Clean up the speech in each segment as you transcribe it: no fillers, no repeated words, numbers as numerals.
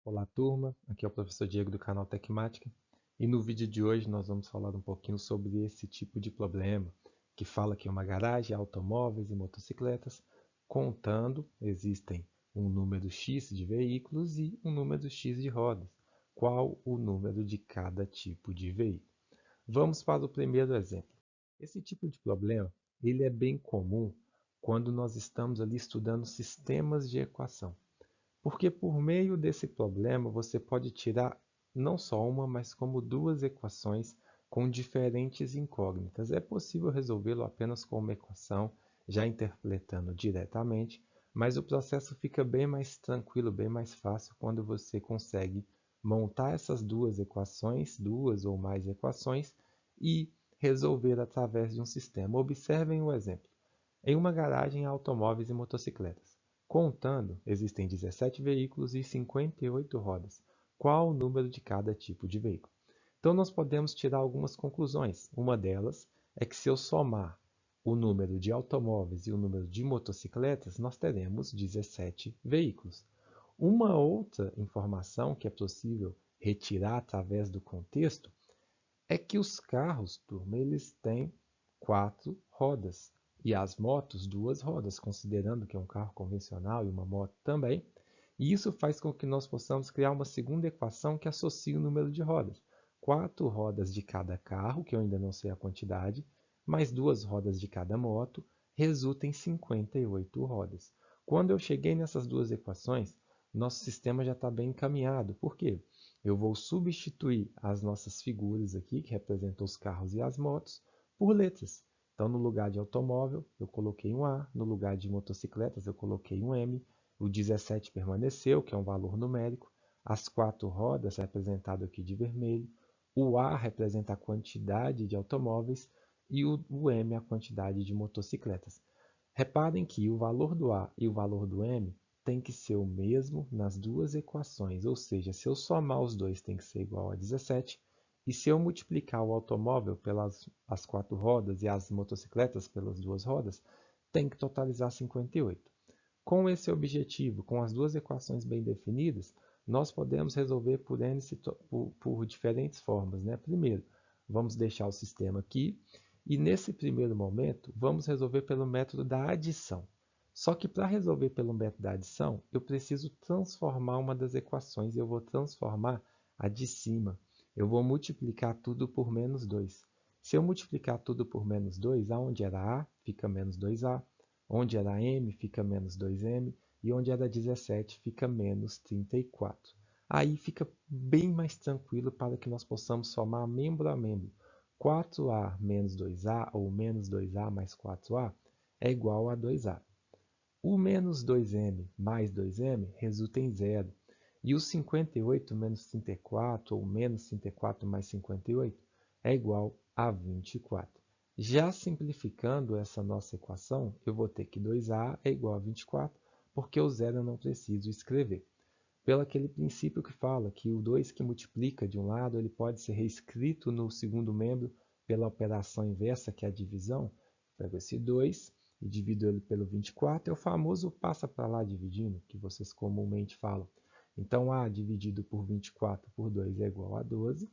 Olá, turma. Aqui é o professor Diego do canal Tecmática. E no vídeo de hoje nós vamos falar um pouquinho sobre esse tipo de problema que fala que uma garagem, automóveis e motocicletas, contando, existem um número X de veículos e um número X de rodas. Qual o número de cada tipo de veículo? Vamos para o primeiro exemplo. Esse tipo de problema, ele é bem comum quando nós estamos ali estudando sistemas de equação. Porque por meio desse problema você pode tirar não só uma, mas como duas equações com diferentes incógnitas. É possível resolvê-lo apenas com uma equação, já interpretando diretamente, mas o processo fica bem mais tranquilo, bem mais fácil quando você consegue montar essas duas equações, duas ou mais equações, e resolver através de um sistema. Observem o exemplo. Em uma garagem há automóveis e motocicletas. Contando, existem 17 veículos e 58 rodas. Qual o número de cada tipo de veículo? Então, nós podemos tirar algumas conclusões. Uma delas é que se eu somar o número de automóveis e o número de motocicletas, nós teremos 17 veículos. Uma outra informação que é possível retirar através do contexto é que os carros, turma, eles têm 4 rodas e as motos 2 rodas, considerando que é um carro convencional e uma moto também. E isso faz com que nós possamos criar uma segunda equação que associe o número de rodas. 4 rodas de cada carro, que eu ainda não sei a quantidade, mais 2 rodas de cada moto, resulta em 58 rodas. Quando eu cheguei nessas duas equações, nosso sistema já está bem encaminhado. Por quê? Eu vou substituir as nossas figuras aqui, que representam os carros e as motos, por letras. Então, no lugar de automóvel, eu coloquei um A, no lugar de motocicletas, eu coloquei um M, o 17 permaneceu, que é um valor numérico, as 4 rodas, representado aqui de vermelho, o A representa a quantidade de automóveis e o M a quantidade de motocicletas. Reparem que o valor do A e o valor do M tem que ser o mesmo nas duas equações, ou seja, se eu somar os dois tem que ser igual a 17, e se eu multiplicar o automóvel pelas as 4 rodas e as motocicletas pelas 2 rodas, tem que totalizar 58. Com esse objetivo, com as duas equações bem definidas, nós podemos resolver por diferentes formas, né? Primeiro, vamos deixar o sistema aqui e nesse primeiro momento vamos resolver pelo método da adição. Só que para resolver pelo método da adição, eu preciso transformar uma das equações e eu vou transformar a de cima. Eu vou multiplicar tudo por menos 2. Se eu multiplicar tudo por menos 2, aonde era A, fica menos 2A. Onde era M, fica menos 2M. E onde era 17, fica menos 34. Aí fica bem mais tranquilo para que nós possamos somar membro a membro. 4A menos 2A ou menos 2A mais 4A é igual a 2A. O menos 2M mais 2M resulta em zero. E o 58 menos 34 ou menos 34 mais 58 é igual a 24. Já simplificando essa nossa equação, eu vou ter que 2A é igual a 24, porque o zero eu não preciso escrever. Pelo aquele princípio que fala que o 2 que multiplica de um lado, ele pode ser reescrito no segundo membro pela operação inversa, que é a divisão. Pego esse 2 e divido ele pelo 24, é o famoso passa para lá dividindo, que vocês comumente falam. Então, A dividido por 24 por 2 é igual a 12.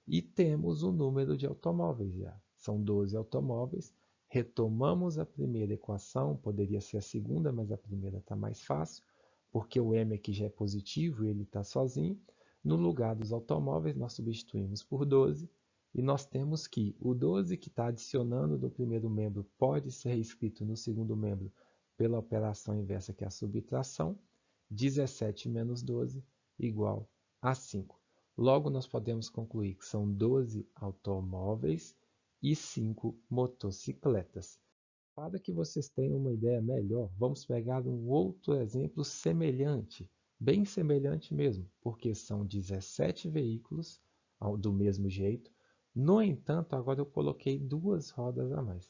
E temos o número de automóveis já. São 12 automóveis. Retomamos a primeira equação, poderia ser a segunda, mas a primeira está mais fácil, porque o M aqui já é positivo e ele está sozinho. No lugar dos automóveis, nós substituímos por 12. E nós temos que o 12 que está adicionando no primeiro membro pode ser escrito no segundo membro pela operação inversa, que é a subtração. 17 menos 12 igual a 5. Logo, nós podemos concluir que são 12 automóveis e 5 motocicletas. Para que vocês tenham uma ideia melhor, vamos pegar um outro exemplo semelhante, bem semelhante mesmo, porque são 17 veículos do mesmo jeito. No entanto, agora eu coloquei 2 rodas a mais.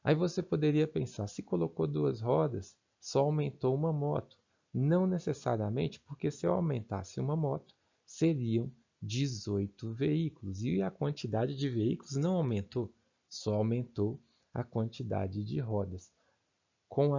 Aí você poderia pensar, se colocou 2 rodas, só aumentou uma moto. Não necessariamente, porque se eu aumentasse uma moto, seriam 18 veículos. E a quantidade de veículos não aumentou, só aumentou a quantidade de rodas. Com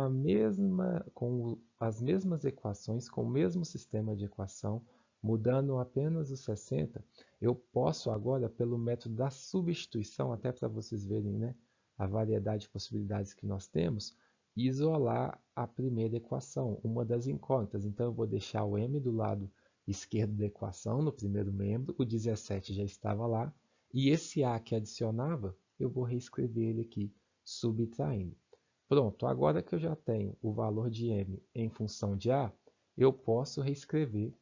as mesmas equações, com o mesmo sistema de equação, Mudando apenas o 60, eu posso agora, pelo método da substituição, até para vocês verem, né, a variedade de possibilidades que nós temos, isolar a primeira equação, uma das incógnitas. Então, eu vou deixar o m do lado esquerdo da equação, no primeiro membro, o 17 já estava lá, e esse a que adicionava, eu vou reescrever ele aqui, subtraindo. Pronto, agora que eu já tenho o valor de m em função de a, eu posso reescrever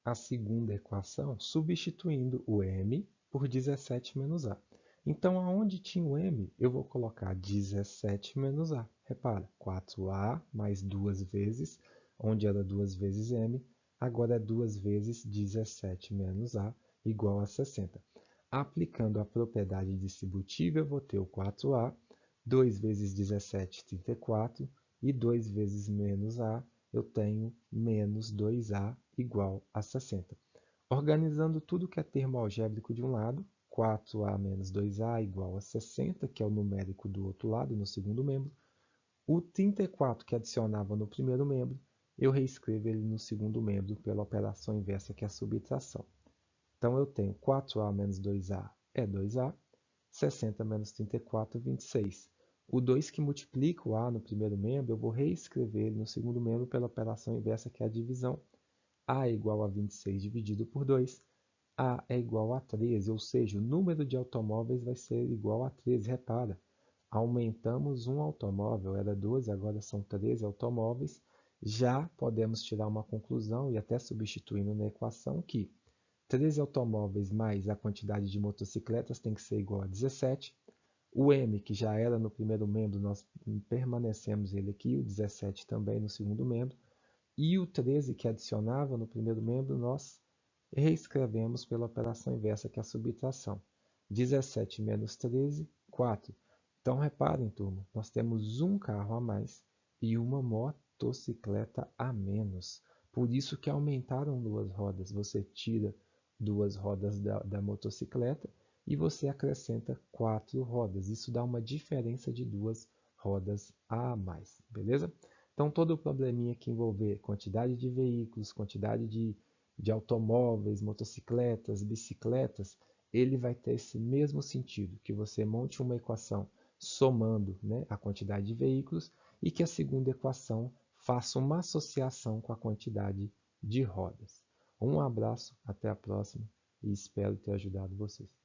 a segunda equação substituindo o m por 17 menos a. Então, aonde tinha o m, eu vou colocar 17 menos a. Repara, 4a mais 2 vezes, onde era 2 vezes m, agora é 2 vezes 17 menos a, igual a 60. Aplicando a propriedade distributiva, eu vou ter o 4a, 2 vezes 17, 34, e 2 vezes menos a, eu tenho menos 2a igual a 60. Organizando tudo que é termo algébrico de um lado, 4a menos 2a igual a 60, que é o numérico do outro lado, no segundo membro. O 34 que adicionava no primeiro membro, eu reescrevo ele no segundo membro pela operação inversa, que é a subtração. Então, eu tenho 4a menos 2a é 2a, 60 menos 34, 26. O 2 que multiplica o a no primeiro membro, eu vou reescrever ele no segundo membro pela operação inversa, que é a divisão. A é igual a 26 dividido por 2. A é igual a 13, ou seja, o número de automóveis vai ser igual a 13. Repara, aumentamos um automóvel, era 12, agora são 13 automóveis. Já podemos tirar uma conclusão e até substituindo na equação que 13 automóveis mais a quantidade de motocicletas tem que ser igual a 17. O M, que já era no primeiro membro, nós permanecemos ele aqui, o 17 também no segundo membro. E o 13, que adicionava no primeiro membro, nós reescrevemos pela operação inversa, que é a subtração. 17 menos 13, 4. Então, reparem, turma, nós temos um carro a mais e uma motocicleta a menos. Por isso que aumentaram duas rodas. Você tira duas rodas da motocicleta e você acrescenta 4 rodas. Isso dá uma diferença de 2 rodas a mais, beleza? Então, todo o probleminha que envolver quantidade de veículos, quantidade de automóveis, motocicletas, bicicletas, ele vai ter esse mesmo sentido, que você monte uma equação somando, né, a quantidade de veículos e que a segunda equação faça uma associação com a quantidade de rodas. Um abraço, até a próxima e espero ter ajudado vocês.